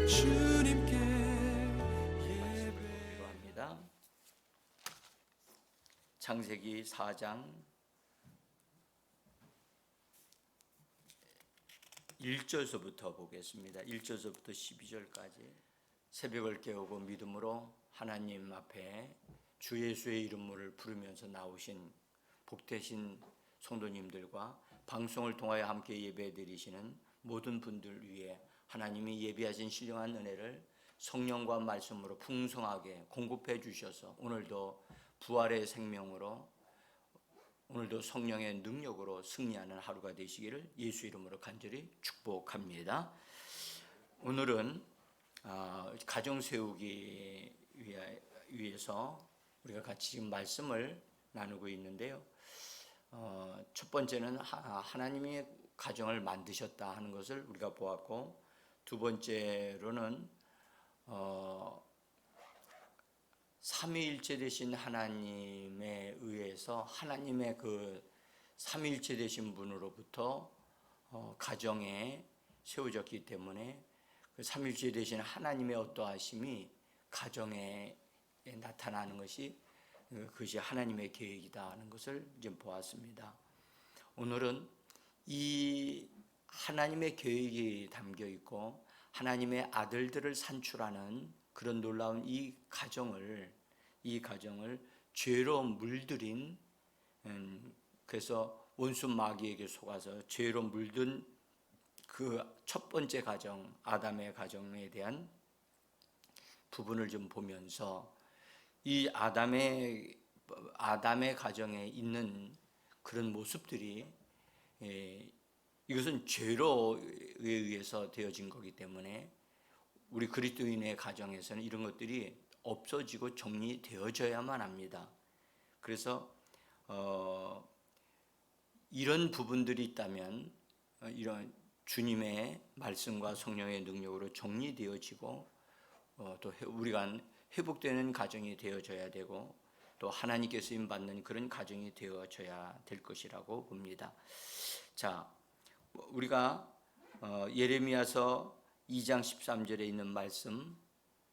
주님께 기도합니다. 창세기 4장 1절서부터 보겠습니다. 1절서부터 12절까지. 새벽을 깨우고 믿음으로 하나님 앞에 주 예수의 이름을 부르면서 나오신 복되신 성도님들과 방송을 통하여 함께 예배드리시는 모든 분들 위해 하나님이 예비하신 신령한 은혜를 성령과 말씀으로 풍성하게 공급해 주셔서 오늘도 부활의 생명으로, 오늘도 성령의 능력으로 승리하는 하루가 되시기를 예수 이름으로 간절히 축복합니다. 오늘은 가정 세우기 위해서 우리가 같이 지금 말씀을 나누고 있는데요. 첫 번째는 하나님이 가정을 만드셨다 하는 것을 우리가 보았고, 두 번째로는 삼위일체 되신 하나님에 의해서 하나님의 그 삼위일체 되신 분으로부터 가정에 세워졌기 때문에 그 삼위일체 되신 하나님의 어떠하심이 가정에 나타나는 것이 그것이 하나님의 계획이다 하는 것을 좀 보았습니다. 오늘은 이 하나님의 계획이 담겨 있고 하나님의 아들들을 산출하는 그런 놀라운 이 가정을 죄로 물들인, 그래서 원수 마귀에게 속아서 죄로 물든 그 첫 번째 가정, 아담의 가정에 대한 부분을 좀 보면서 이 아담의 가정에 있는 그런 모습들이, 이것은 죄로 의해서 되어진 거기 때문에 우리 그리스도인의 가정에서는 이런 것들이 없어지고 정리되어져야만 합니다. 그래서 이런 부분들이 있다면 이런 주님의 말씀과 성령의 능력으로 정리되어지고 또 우리가 회복되는 가정이 되어져야 되고 또 하나님께 쓰임 받는 그런 가정이 되어져야 될 것이라고 봅니다. 자, 우리가 예레미야서 2장 13절에 있는 말씀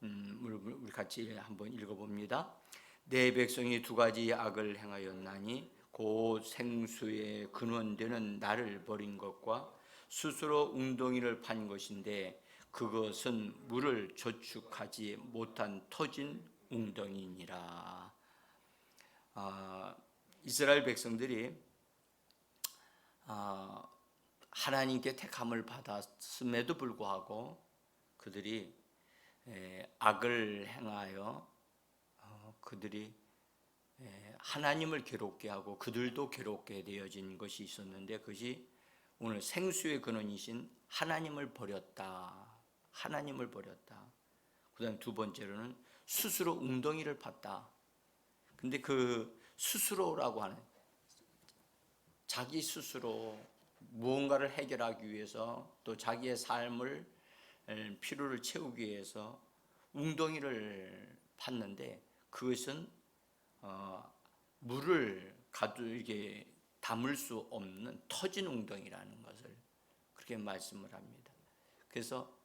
우리 같이 한번 읽어봅니다. 내 백성이 두 가지 악을 행하였나니 곧 생수의 근원되는 나를 버린 것과 스스로 웅덩이를 판 것인데 그것은 물을 저축하지 못한 터진 웅덩이니라. 이스라엘 백성들이 하나님께 택함을 받았음에도 불구하고 그들이 악을 행하여 그들이 하나님을 괴롭게 하고 그들도 괴롭게 되어진 것이 있었는데, 그것이 오늘 생수의 근원이신 하나님을 버렸다. 하나님을 버렸다. 그 다음 두 번째로는 스스로 웅덩이를 팠다. 근데 그 스스로라고 하는 자기 스스로 무언가를 해결하기 위해서 또 자기의 삶을 필요를 채우기 위해서 웅덩이를 팠는데 그것은 물을 가두게 담을 수 없는 터진 웅덩이라는 것을 그렇게 말씀을 합니다. 그래서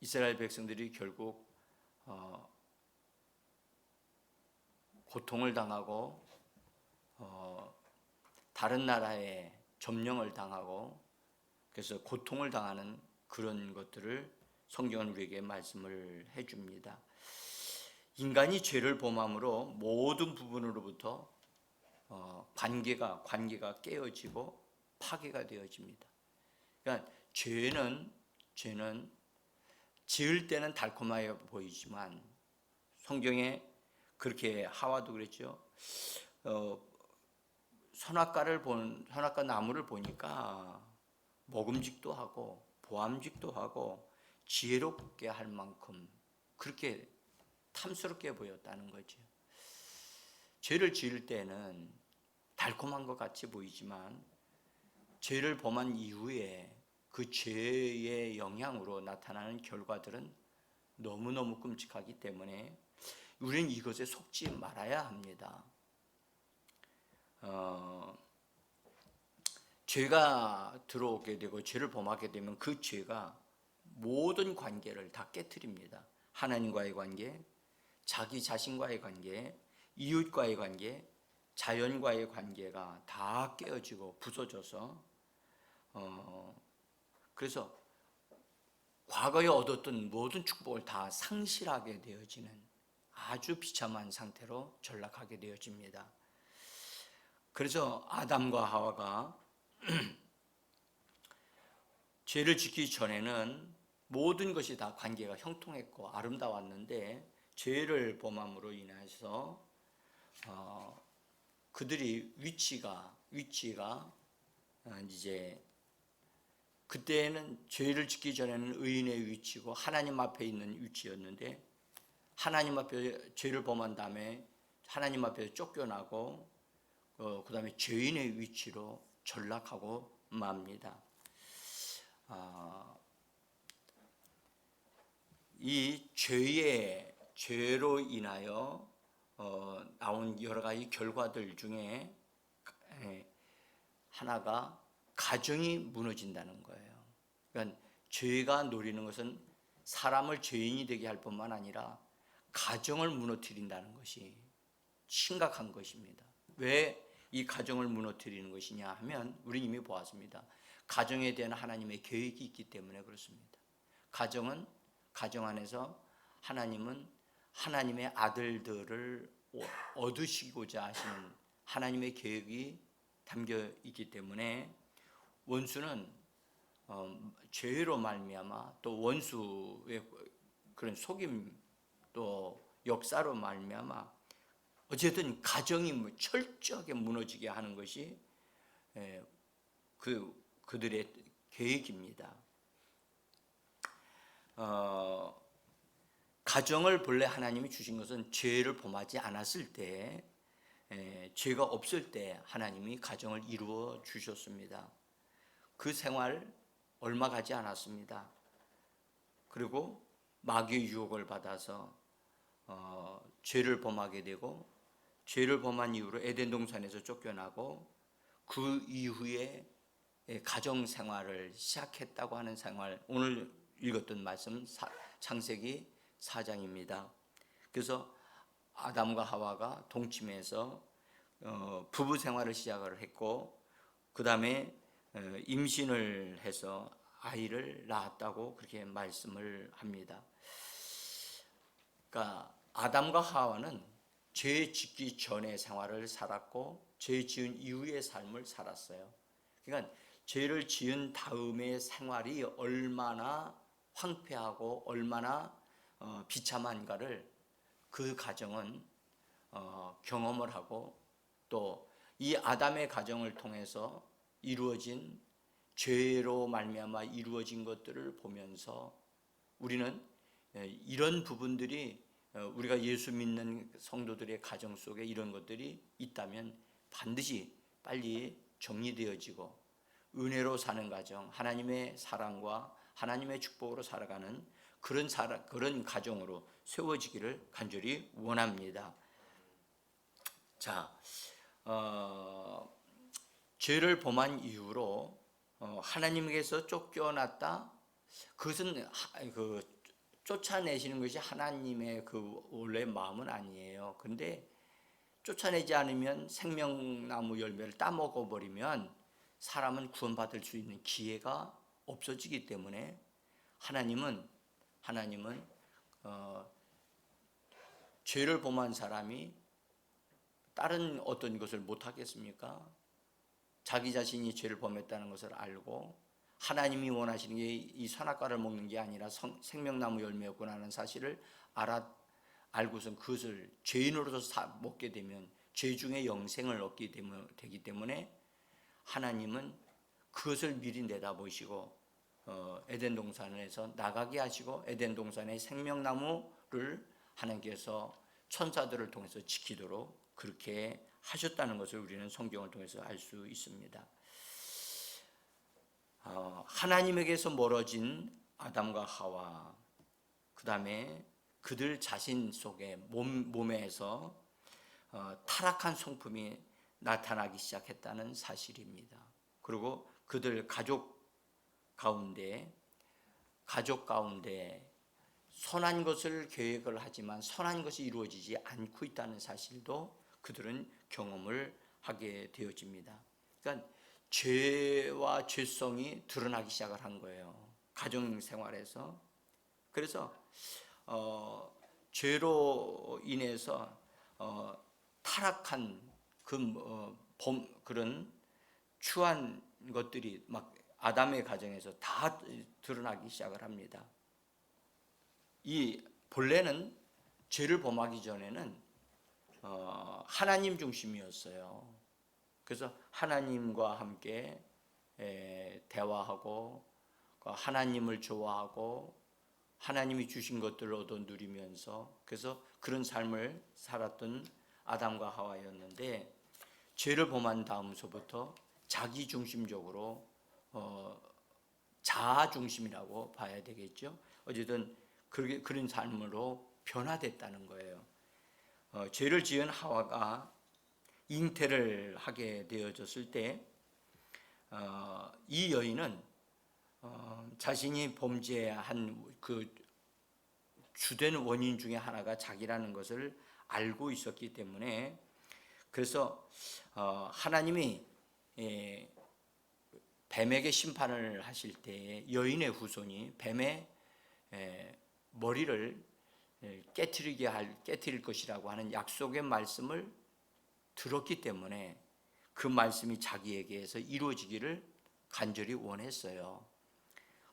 이스라엘 백성들이 결국 고통을 당하고 다른 나라에 점령을 당하고 그래서 고통을 당하는 그런 것들을 성경은 우리에게 말씀을 해줍니다. 인간이 죄를 범함으로 모든 부분으로부터 관계가 깨어지고 파괴가 되어집니다. 그러니까 죄는 지을 때는 달콤하게 보이지만 성경에 그렇게 하와도 그랬죠. 선악과 나무를 보니까 먹음직도 하고 보암직도 하고 지혜롭게 할 만큼 그렇게 탐스럽게 보였다는 거죠. 죄를 지을 때는 달콤한 것 같이 보이지만 죄를 범한 이후에 그 죄의 영향으로 나타나는 결과들은 너무너무 끔찍하기 때문에 우리는 이것에 속지 말아야 합니다. 죄가 들어오게 되고 죄를 범하게 되면 그 죄가 모든 관계를 다 깨트립니다. 하나님과의 관계, 자기 자신과의 관계, 이웃과의 관계, 자연과의 관계가 다 깨어지고 부서져서 그래서 과거에 얻었던 모든 축복을 다 상실하게 되어지는 아주 비참한 상태로 전락하게 되어집니다. 그래서 아담과 하와가 죄를 짓기 전에는 모든 것이 다 관계가 형통했고 아름다웠는데 죄를 범함으로 인해서 그들이 위치가 이제 그때는 죄를 짓기 전에는 의인의 위치고 하나님 앞에 있는 위치였는데 하나님 앞에 죄를 범한 다음에 하나님 앞에 쫓겨나고 그 다음에 죄인의 위치로 전락하고 맙니다. 이 죄로 인하여 나온 여러 가지 결과들 중에 하나가 가정이 무너진다는 거예요. 그러니까 죄가 노리는 것은 사람을 죄인이 되게 할 뿐만 아니라 가정을 무너뜨린다는 것이 심각한 것입니다. 왜 이 가정을 무너뜨리는 것이냐 하면 우리 이미 보았습니다. 가정에 대한 하나님의 계획이 있기 때문에 그렇습니다. 가정 안에서 하나님은 하나님의 아들들을 얻으시고자 하시는 하나님의 계획이 담겨 있기 때문에 원수는 죄로 말미암아 또 원수의 그런 속임 또 역사로 말미암아 어쨌든 가정이 철저하게 무너지게 하는 것이 그들의 계획입니다. 가정을 본래 하나님이 주신 것은 죄를 범하지 않았을 때, 죄가 없을 때 하나님이 가정을 이루어 주셨습니다. 그 생활 얼마 가지 않았습니다. 그리고 마귀의 유혹을 받아서 죄를 범하게 되고 죄를 범한 이후로 에덴 동산에서 쫓겨나고 그 이후에 가정 생활을 시작했다고 하는 생활, 오늘 읽었던 말씀 창세기 4장입니다. 그래서 아담과 하와가 동침해서 부부 생활을 시작을 했고 그 다음에 임신을 해서 아이를 낳았다고 그렇게 말씀을 합니다. 그러니까 아담과 하와는 죄 짓기 전의 생활을 살았고 죄 지은 이후의 삶을 살았어요. 그러니까 죄를 지은 다음의 생활이 얼마나 황폐하고 얼마나 비참한가를 그 가정은 경험을 하고 또 이 아담의 가정을 통해서 이루어진 죄로 말미암아 이루어진 것들을 보면서 우리는 이런 부분들이 우리가 예수 믿는 성도들의 가정 속에 이런 것들이 있다면 반드시 빨리 정리되어지고 은혜로 사는 가정, 하나님의 사랑과 하나님의 축복으로 살아가는 그런 가정으로 세워지기를 간절히 원합니다. 자, 죄를 범한 이후로 하나님께서 쫓겨났다. 그것은 쫓아내시는 것이 하나님의 그 원래 마음은 아니에요. 그런데 쫓아내지 않으면 생명나무 열매를 따먹어 버리면 사람은 구원받을 수 있는 기회가 없어지기 때문에 하나님은 죄를 범한 사람이 다른 어떤 것을 못 하겠습니까? 자기 자신이 죄를 범했다는 것을 알고 하나님이 원하시는 게 이 선악과를 먹는 게 아니라 생명나무 열매였구나 하는 사실을 알고선 그것을 죄인으로서 먹게 되면 죄 중에 영생을 얻게 되기 때문에 하나님은 그것을 미리 내다보시고 에덴 동산에서 나가게 하시고 에덴 동산의 생명나무를 하나님께서 천사들을 통해서 지키도록 그렇게 하셨다는 것을 우리는 성경을 통해서 알 수 있습니다. 하나님에게서 멀어진 아담과 하와, 그 다음에 그들 자신 속에 몸에서 타락한 성품이 나타나기 시작했다는 사실입니다. 그리고 그들 가족 가운데 가족 가운데 선한 것을 계획을 하지만 선한 것이 이루어지지 않고 있다는 사실도 그들은 경험을 하게 되어집니다. 그러니까 죄와 죄성이 드러나기 시작을 한 거예요. 가정 생활에서. 그래서 죄로 인해서 타락한 그런 추한 것들이 막 아담의 가정에서 다 드러나기 시작을 합니다. 이 본래는 죄를 범하기 전에는 하나님 중심이었어요. 그래서 하나님과 함께 대화하고 하나님을 좋아하고 하나님이 주신 것들을 얻어 누리면서 그래서 그런 삶을 살았던 아담과 하와였는데 죄를 범한 다음서부터 자기 중심적으로 자아 중심이라고 봐야 되겠죠. 어쨌든 그런 삶으로 변화됐다는 거예요. 죄를 지은 하와가 잉태를 하게 되어졌을 때 이 여인은 자신이 범죄한 그 주된 원인 중에 하나가 자기라는 것을 알고 있었기 때문에 그래서 하나님이 뱀에게 심판을 하실 때 여인의 후손이 뱀의 머리를 깨트릴 것이라고 하는 약속의 말씀을 들었기 때문에 그 말씀이 자기에게서 이루어지기를 간절히 원했어요.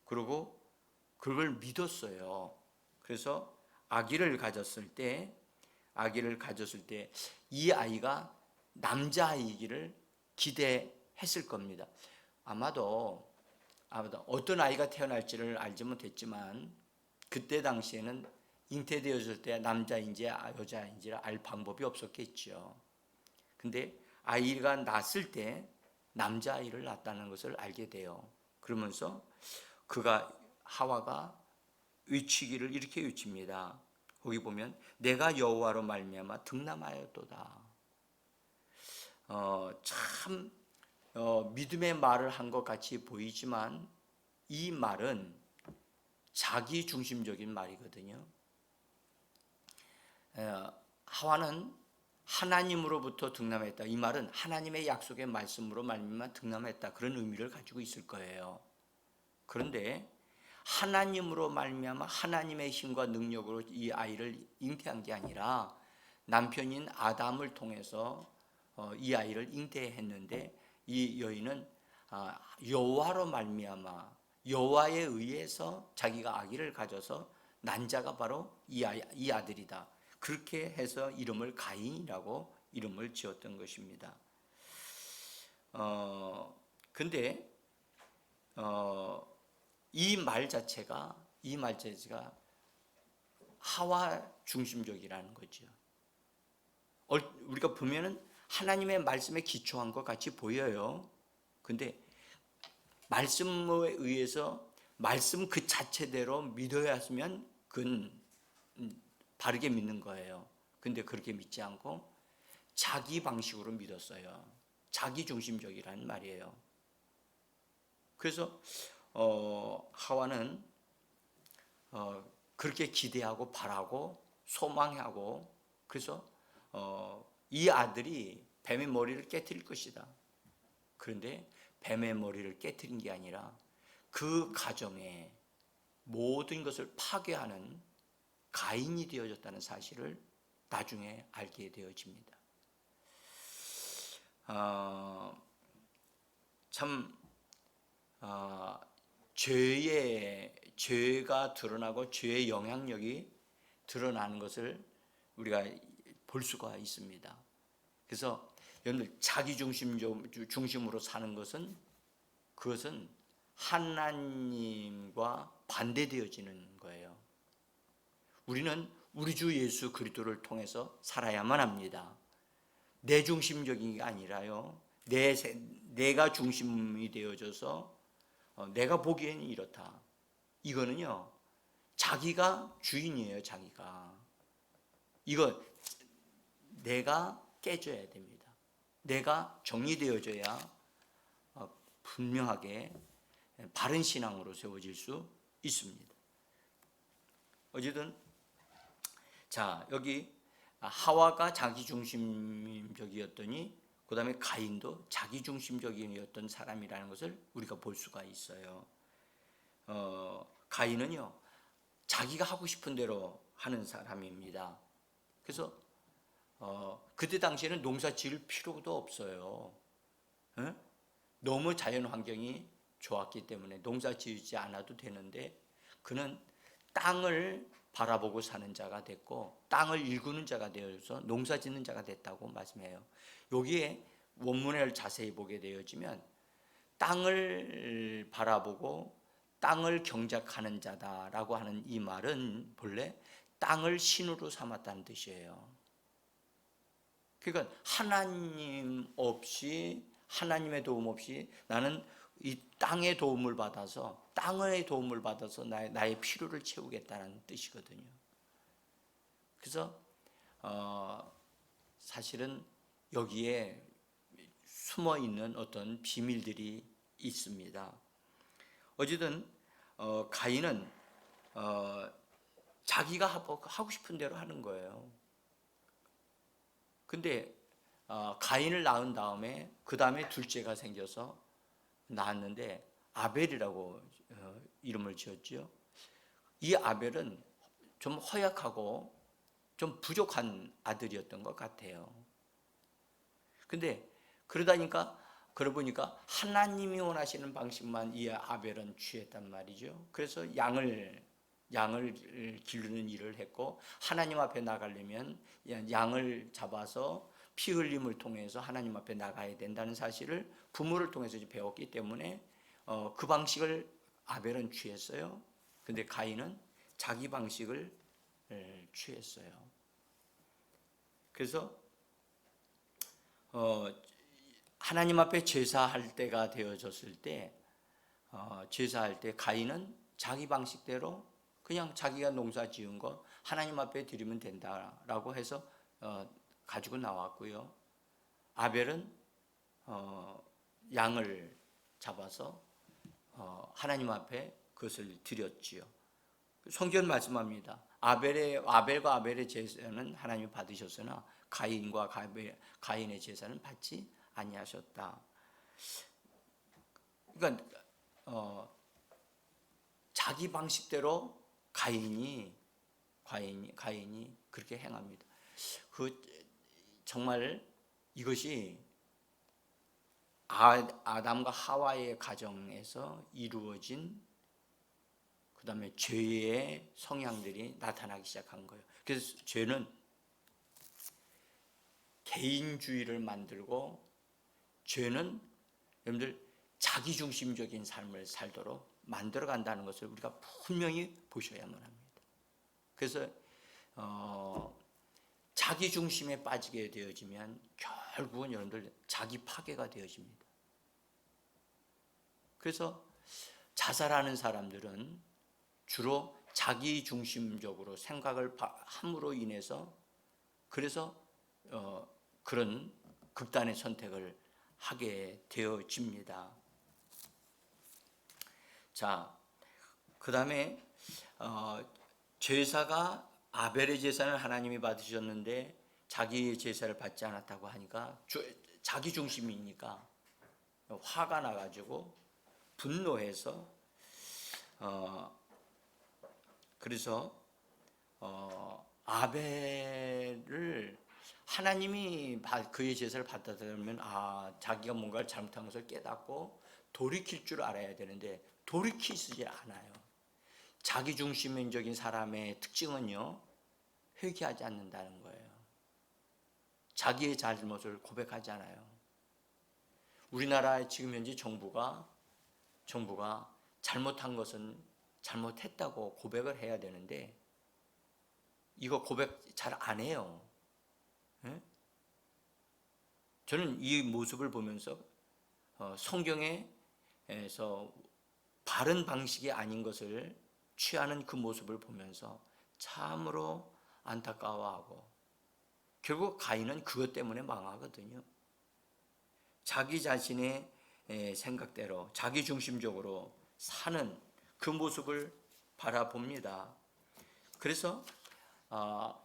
그리고 그걸 믿었어요. 그래서 아기를 가졌을 때 이 아이가 남자아이기를 기대했을 겁니다. 아마도 어떤 아이가 태어날지를 알지 못했지만 그때 당시에는 잉태되었을 때 남자인지 여자인지를 알 방법이 없었겠죠. 근데 아이가 낳았을 때 남자아이를 낳았다는 것을 알게 돼요. 그러면서 하와가 외치기를 이렇게 외칩니다. 거기 보면 내가 여호와로 말미암아 득남하였도다. 참 믿음의 말을 한 것 같이 보이지만 이 말은 자기 중심적인 말이거든요. 하와는 하나님으로부터 득남했다. 이 말은 하나님의 약속의 말씀으로 말미암아 득남했다. 그런 의미를 가지고 있을 거예요. 그런데 하나님으로 말미암아 하나님의 힘과 능력으로 이 아이를 잉태한 게 아니라 남편인 아담을 통해서 이 아이를 잉태했는데 이 여인은 여호와로 말미암아 여호와에 의해서 자기가 아기를 가져서 난 자가 바로 이 아들이다. 그렇게 해서 이름을 가인이라고 이름을 지었던 것입니다. 근데 이 말 자체가 하와 중심적이라는 거죠. 우리가 보면은 하나님의 말씀에 기초한 것 같이 보여요. 근데 말씀에 의해서 말씀 그 자체대로 믿어야 하면 그건 바르게 믿는 거예요. 근데 그렇게 믿지 않고 자기 방식으로 믿었어요. 자기 중심적이라는 말이에요. 그래서 하와는 그렇게 기대하고 바라고 소망하고 그래서 이 아들이 뱀의 머리를 깨트릴 것이다. 그런데 뱀의 머리를 깨트린 게 아니라 그 가정에 모든 것을 파괴하는 가인이 되어졌다는 사실을 나중에 알게 되어집니다. 죄가 드러나고 죄의 영향력이 드러나는 것을 우리가 볼 수가 있습니다. 그래서 여러분들 자기 중심으로 사는 그것은 하나님과 반대되어지는 거예요. 우리는 우리 주 예수 그리스도를 통해서 살아야만 합니다. 내 중심적인 게 아니라요. 내가 중심이 되어져서 내가 보기에는 이렇다. 이거는요. 자기가 주인이에요. 자기가. 이거 내가 깨져야 됩니다. 내가 정리되어져야 분명하게 바른 신앙으로 세워질 수 있습니다. 어쨌든 자, 여기 하와가 자기중심적이었더니 그 다음에 가인도 자기중심적이었던 사람이라는 것을 우리가 볼 수가 있어요. 가인은요, 자기가 하고 싶은 대로 하는 사람입니다. 그래서 그때 당시에는 농사 지을 필요도 없어요. 응? 너무 자연 환경이 좋았기 때문에 농사 지으지 않아도 되는데 그는 땅을 바라보고 사는 자가 됐고 땅을 일구는 자가 되어서 농사 짓는 자가 됐다고 말씀해요. 여기에 원문을 자세히 보게 되어지면 땅을 바라보고 땅을 경작하는 자다라고 하는 이 말은 본래 땅을 신으로 삼았다는 뜻이에요. 그러니까 하나님 없이, 하나님의 도움 없이 나는 이 땅의 도움을 받아서, 땅의 도움을 받아서 나의 필요를 채우겠다는 뜻이거든요. 그래서 사실은 여기에 숨어 있는 어떤 비밀들이 있습니다. 어쨌든 가인은 자기가 하고 싶은 대로 하는 거예요. 근데 가인을 낳은 다음에 그 다음에 둘째가 생겨서 낳았는데 아벨이라고 이름을 지었죠. 이 아벨은 좀 허약하고 좀 부족한 아들이었던 것 같아요. 근데 그러고 보니까 하나님이 원하시는 방식만 이 아벨은 취했단 말이죠. 그래서 양을 기르는 일을 했고, 하나님 앞에 나가려면 양을 잡아서 피 흘림을 통해서 하나님 앞에 나가야 된다는 사실을 부모를 통해서 배웠기 때문에 그 방식을 아벨은 취했어요. 근데 가인은 자기 방식을 취했어요. 그래서 하나님 앞에 제사할 때가 되어졌을 때 제사할 때 가인은 자기 방식대로 그냥 자기가 농사 지은 거 하나님 앞에 드리면 된다라고 해서 가지고 나왔고요. 아벨은 양을 잡아서 하나님 앞에 그것을 드렸지요. 성경 말씀합니다. 아벨과 아벨의 제사는 하나님이 받으셨으나 가인과 가인의 제사는 받지 아니하셨다. 그러니까 자기 방식대로 가인이 그렇게 행합니다. 정말 이것이 아담과 하와의 가정에서 이루어진 그 다음에 죄의 성향들이 나타나기 시작한 거예요. 그래서 죄는 개인주의를 만들고, 죄는 여러분들 자기중심적인 삶을 살도록 만들어 간다는 것을 우리가 분명히 보셔야만 합니다. 그래서 자기중심에 빠지게 되어지면 결국은 여러분들 자기 파괴가 되어집니다. 그래서 자살하는 사람들은 주로 자기중심적으로 생각을 함으로 인해서 그래서 그런 극단의 선택을 하게 되어집니다. 자, 그 다음에 제사가 아벨의 제사는 하나님이 받으셨는데 자기의 제사를 받지 않았다고 하니까 자기 중심이니까 화가 나가지고 분노해서 그래서 아벨을 하나님이 그의 제사를 받았다면 자기가 뭔가를 잘못한 것을 깨닫고 돌이킬 줄 알아야 되는데 돌이키지 않아요. 자기중심적인 사람의 특징은요, 회개하지 않는다는 거예요. 자기의 잘못을 고백하지 않아요. 우리나라의 지금 현재 정부가 잘못한 것은 잘못했다고 고백을 해야 되는데 이거 고백 잘 안 해요. 네? 저는 이 모습을 보면서 성경에서 바른 방식이 아닌 것을 취하는 그 모습을 보면서 참으로 안타까워하고, 결국 가인은 그것 때문에 망하거든요. 자기 자신의 생각대로 자기중심적으로 사는 그 모습을 바라봅니다. 그래서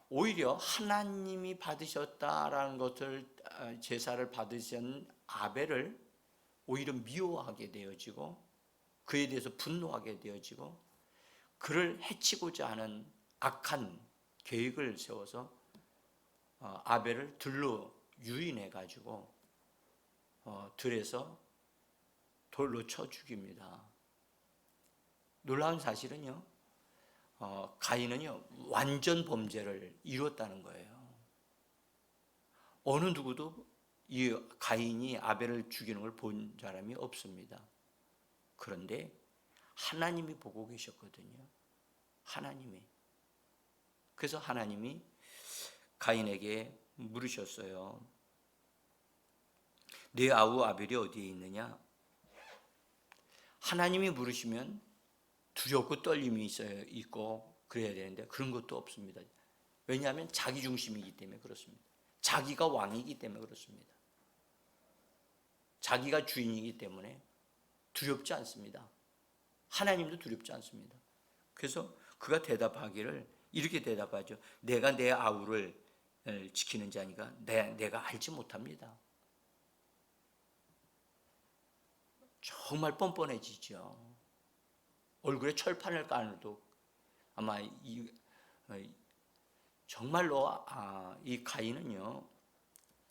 오히려 하나님이 받으셨다라는 것을 제사를 받으신 아벨을 오히려 미워하게 되어지고 그에 대해서 분노하게 되어지고 그를 해치고자 하는 악한 계획을 세워서 아벨을 들로 유인해 가지고 들에서 돌로 쳐 죽입니다. 놀라운 사실은요, 가인은요 완전 범죄를 이뤘다는 거예요. 어느 누구도 이 가인이 아벨을 죽이는 걸 본 사람이 없습니다. 그런데 하나님이 보고 계셨거든요. 하나님이. 그래서 하나님이 가인에게 물으셨어요. 내 아우 아벨이 어디에 있느냐? 하나님이 물으시면 두렵고 떨림이 있고 그래야 되는데 그런 것도 없습니다. 왜냐하면 자기 중심이기 때문에 그렇습니다. 자기가 왕이기 때문에 그렇습니다. 자기가 주인이기 때문에 두렵지 않습니다. 하나님도 두렵지 않습니다. 그래서 그가 대답하기를 이렇게 대답하죠. 내가 내 아우를 지키는 자니까 내가 알지 못합니다. 정말 뻔뻔해지죠. 얼굴에 철판을 깔아도 아마 정말로 이 가인은요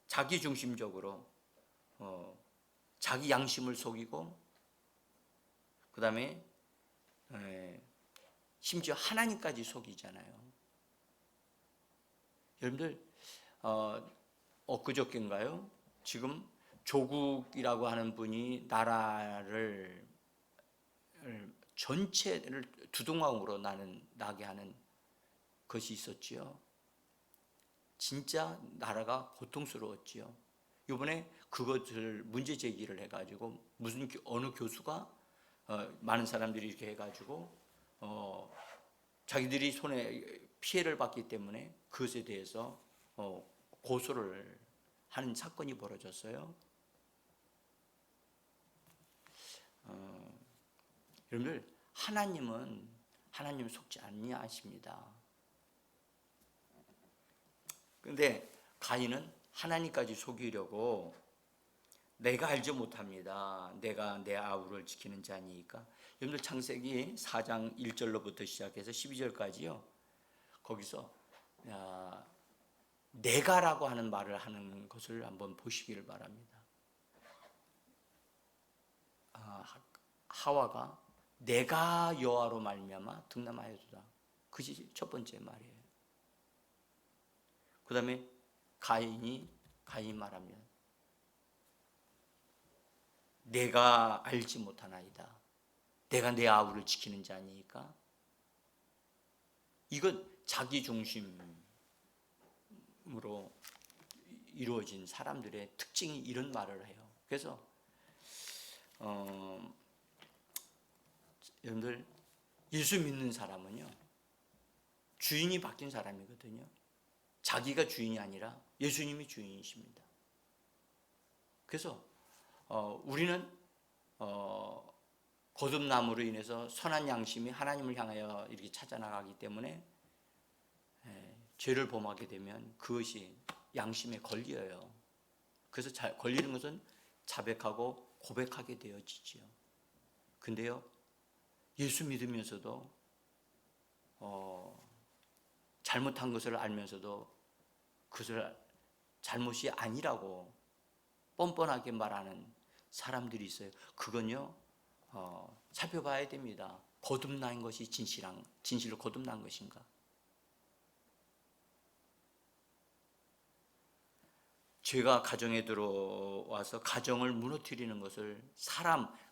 자기 중심적으로 자기 양심을 속이고 그 다음에 심지어 하나님까지 속이잖아요. 여러분들 엊그저께인가요? 지금 조국이라고 하는 분이 나라를 전체를 두동강으로 나게 하는 것이 있었지요. 진짜 나라가 고통스러웠지요. 이번에 그것을 문제 제기를 해가지고 어느 교수가 많은 사람들이 이렇게 해가지고 자기들이 손에 피해를 받기 때문에 그것에 대해서 고소를 하는 사건이 벌어졌어요. 여러분들 하나님은 속지 아니하십니다. 그런데 가인은 하나님까지 속이려고 내가 알지 못합니다. 내가 내 아우를 지키는 자니까. 여러분들 창세기 4장 1절로부터 시작해서 12절까지요. 거기서 내가라고 하는 말을 하는 것을 한번 보시기를 바랍니다. 하와가 내가 여호와로 말미암아 등남하였도다. 그것이 첫 번째 말이에요. 그 다음에 가인 말합니다. 내가 알지 못하나이다. 내가 내 아우를 지키는 자니까. 이건 자기 중심으로 이루어진 사람들의 특징이 이런 말을 해요. 그래서 여러분들 예수 믿는 사람은요 주인이 바뀐 사람이거든요. 자기가 주인이 아니라 예수님이 주인이십니다. 그래서 우리는 거듭남으로 인해서 선한 양심이 하나님을 향하여 이렇게 찾아나가기 때문에 죄를 범하게 되면 그것이 양심에 걸려요. 그래서 걸리는 것은 자백하고 고백하게 되어지지요. 근데요 예수 믿으면서도 잘못한 것을 알면서도 그것을 잘못이 아니라고 뻔뻔하게 말하는 사람들이 있어요. 그건요 살펴봐야 됩니다. 거듭난 것이 진실로 거듭난 것인가? 죄가 가정에 들어와서 가정을 무너뜨리는 것을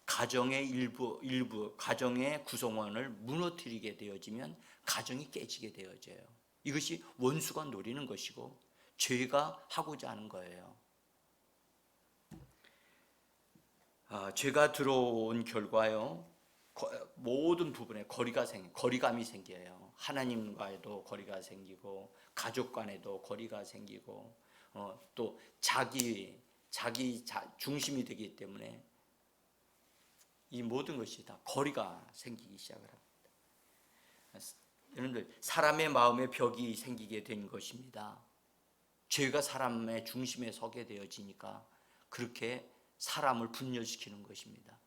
가정의 일부 가정의 구성원을 무너뜨리게 되어지면 가정이 깨지게 되어져요. 이것이 원수가 노리는 것이고 죄가 하고자 하는 거예요. 죄가 들어온 결과요 모든 부분에 거리감이 생겨요. 하나님과도 거리가 생기고 가족 간에도 거리가 생기고 또 자기 중심이 되기 때문에 이 모든 것이 다 거리가 생기기 시작을 합니다. 여러분들, 사람의 마음에 벽이 생기게 된 것입니다. 죄가 사람의 중심에 서게 되어지니까 그렇게 사람을 분열시키는 것입니다.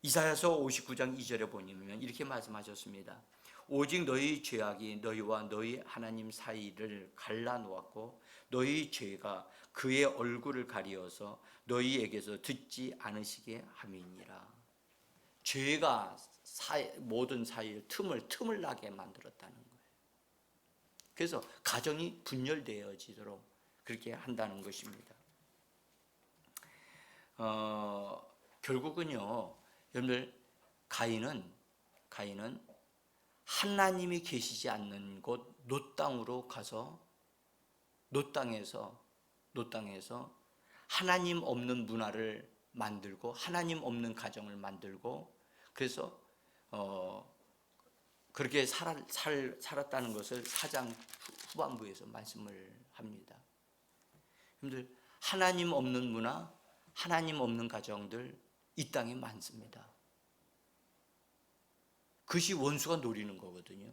이사야서 59장 2절에 보면 이렇게 말씀하셨습니다. 오직 너희 죄악이 너희와 너희 하나님 사이를 갈라놓았고 너희 죄가 그의 얼굴을 가리어서 너희에게서 듣지 않으시게 함이니라. 죄가 모든 사이를 틈을 나게 만들었다는 거예요. 그래서 가정이 분열되어지도록 그렇게 한다는 것입니다. 결국은요, 여러분들, 가인은 하나님이 계시지 않는 곳 노 땅으로 가서 노 땅에서 하나님 없는 문화를 만들고 하나님 없는 가정을 만들고 그래서 그렇게 살았다는 것을 4장 후반부에서 말씀을 합니다. 여러분들, 하나님 없는 문화, 하나님 없는 가정들 이 땅에 많습니다. 그것이 원수가 노리는 거거든요.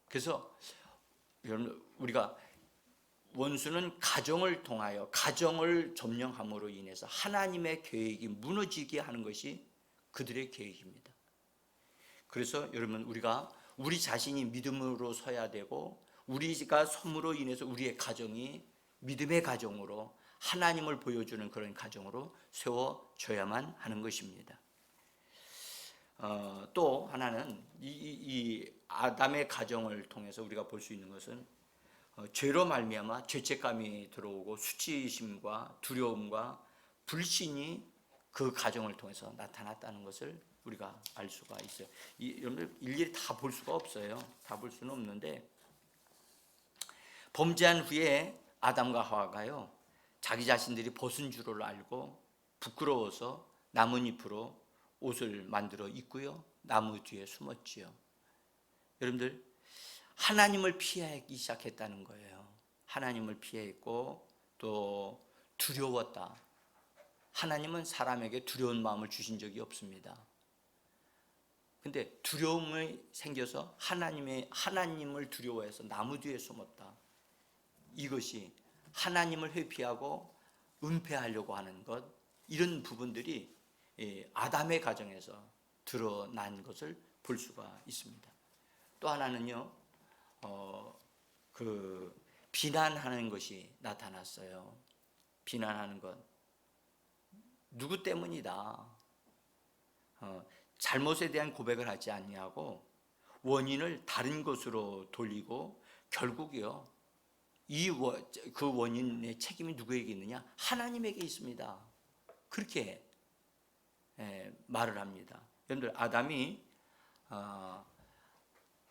그래서 여러분, 우리가 원수는 가정을 통하여 가정을 점령함으로 인해서 하나님의 계획이 무너지게 하는 것이 그들의 계획입니다. 그래서 여러분, 우리가 우리 자신이 믿음으로 서야 되고 우리가 섬으로 인해서 우리의 가정이 믿음의 가정으로 하나님을 보여주는 그런 가정으로 세워져야만 하는 것입니다. 또 하나는 이 아담의 가정을 통해서 우리가 볼 수 있는 것은 죄로 말미암아 죄책감이 들어오고 수치심과 두려움과 불신이 그 가정을 통해서 나타났다는 것을 우리가 알 수가 있어요. 여러분들, 일일이 다 볼 수가 없어요. 다 볼 수는 없는데, 범죄한 후에 아담과 하와가요, 자기 자신들이 벗은 줄을 알고 부끄러워서 나뭇잎으로 옷을 만들어 입고요, 나무 뒤에 숨었지요. 여러분들, 하나님을 피하기 시작했다는 거예요. 하나님을 피했고 또 두려웠다. 하나님은 사람에게 두려운 마음을 주신 적이 없습니다. 근데 두려움이 생겨서 하나님을 두려워해서 나무 뒤에 숨었다. 이것이 하나님을 회피하고 은폐하려고 하는 것, 이런 부분들이 아담의 가정에서 드러난 것을 볼 수가 있습니다. 또 하나는요, 비난하는 것이 나타났어요. 비난하는 것. 누구 때문이다. 잘못에 대한 고백을 하지 아니하고 원인을 다른 것으로 돌리고 결국이요, 그 원인의 책임이 누구에게 있느냐? 하나님에게 있습니다. 그렇게 말을 합니다. 여러분들,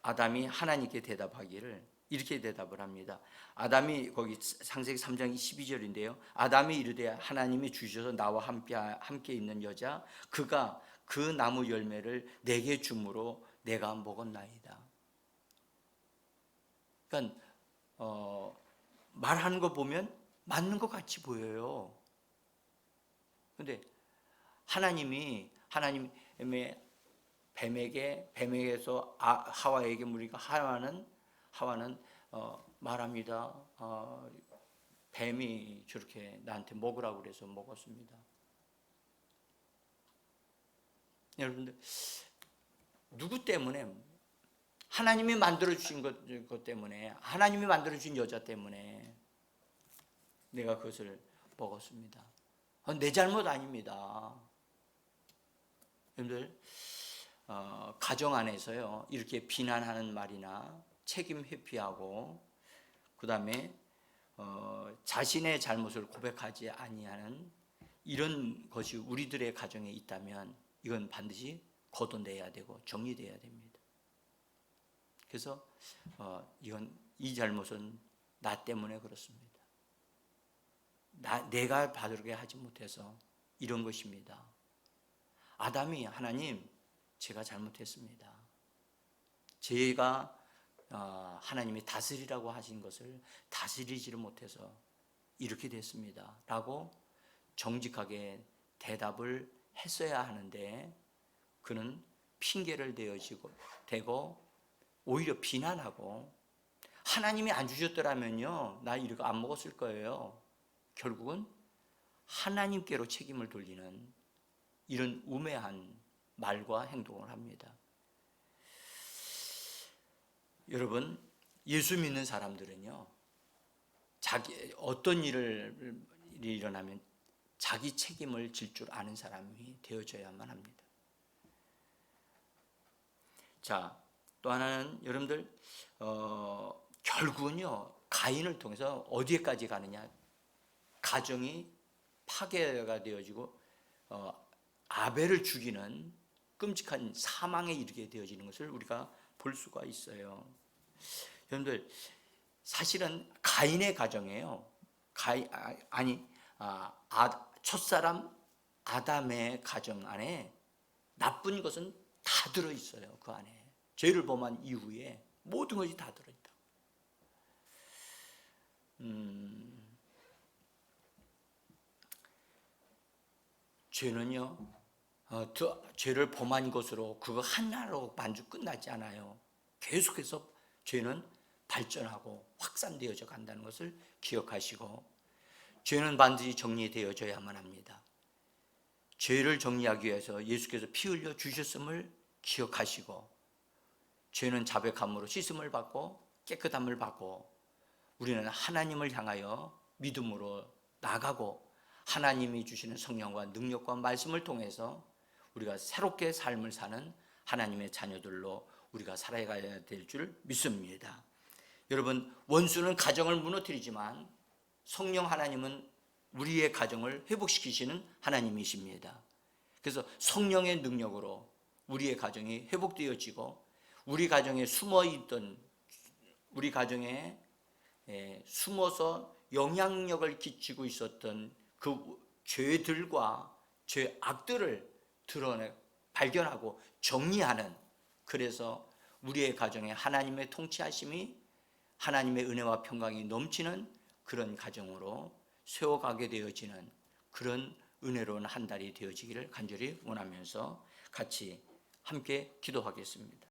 아담이 하나님께 대답하기를 이렇게 대답을 합니다. 아담이 거기 창세기 3장 12절인데요. 아담이 이르되 하나님이 주셔서 나와 함께 있는 여자 그가 그 나무 열매를 내게 주므로 내가 먹었나이다. 그러니까 말하는 거 보면 맞는 것 같이 보여요. 그런데 하나님의 뱀에게서 하와에게 물으니까 하와는 말합니다. 뱀이 저렇게 나한테 먹으라고 그래서 먹었습니다. 여러분들, 누구 때문에? 하나님이 만들어주신 것 때문에, 하나님이 만들어주신 여자 때문에 내가 그것을 먹었습니다. 내 잘못 아닙니다. 여러분들, 가정 안에서요, 이렇게 비난하는 말이나 책임 회피하고 그 다음에 자신의 잘못을 고백하지 아니하는 이런 것이 우리들의 가정에 있다면 이건 반드시 걷어내야 되고 정리돼야 됩니다. 그래서 이 잘못은 나 때문에 그렇습니다. 내가 바르게 하지 못해서 이런 것입니다. 아담이 하나님, 제가 잘못했습니다. 제가 하나님이 다스리라고 하신 것을 다스리지를 못해서 이렇게 됐습니다. 라고 정직하게 대답을 했어야 하는데 그는 핑계를 대고 오히려 비난하고 하나님이 안 주셨더라면요 나 이거 안 먹었을 거예요. 결국은 하나님께로 책임을 돌리는 이런 우매한 말과 행동을 합니다. 여러분, 예수 믿는 사람들은요 어떤 일이 일어나면 자기 책임을 질 줄 아는 사람이 되어져야만 합니다. 자, 또 하나는 여러분들 결국은요 가인을 통해서 어디에까지 가느냐, 가정이 파괴가 되어지고 아벨을 죽이는 끔찍한 사망에 이르게 되어지는 것을 우리가 볼 수가 있어요. 여러분들 사실은 가인의 가정이에요. 첫사람 아담의 가정 안에 나쁜 것은 다 들어있어요. 그 안에 죄를 범한 이후에 모든 것이 다 들어있다. 죄는요 죄를 범한 것으로 그거 하나로 만족 끝나지 않아요. 계속해서 죄는 발전하고 확산되어져 간다는 것을 기억하시고, 죄는 반드시 정리되어져야만 합니다. 죄를 정리하기 위해서 예수께서 피 흘려 주셨음을 기억하시고, 죄는 자백함으로 씻음을 받고 깨끗함을 받고 우리는 하나님을 향하여 믿음으로 나가고 하나님이 주시는 성령과 능력과 말씀을 통해서 우리가 새롭게 삶을 사는 하나님의 자녀들로 우리가 살아가야 될 줄 믿습니다. 여러분, 원수는 가정을 무너뜨리지만 성령 하나님은 우리의 가정을 회복시키시는 하나님이십니다. 그래서 성령의 능력으로 우리의 가정이 회복되어지고 우리 가정에 숨어있던, 우리 가정에 숨어서 영향력을 끼치고 있었던 그 죄들과 죄악들을 발견하고 정리하는, 그래서 우리의 가정에 하나님의 통치하심이, 하나님의 은혜와 평강이 넘치는 그런 가정으로 세워가게 되어지는 그런 은혜로운 한 달이 되어지기를 간절히 원하면서 같이 함께 기도하겠습니다.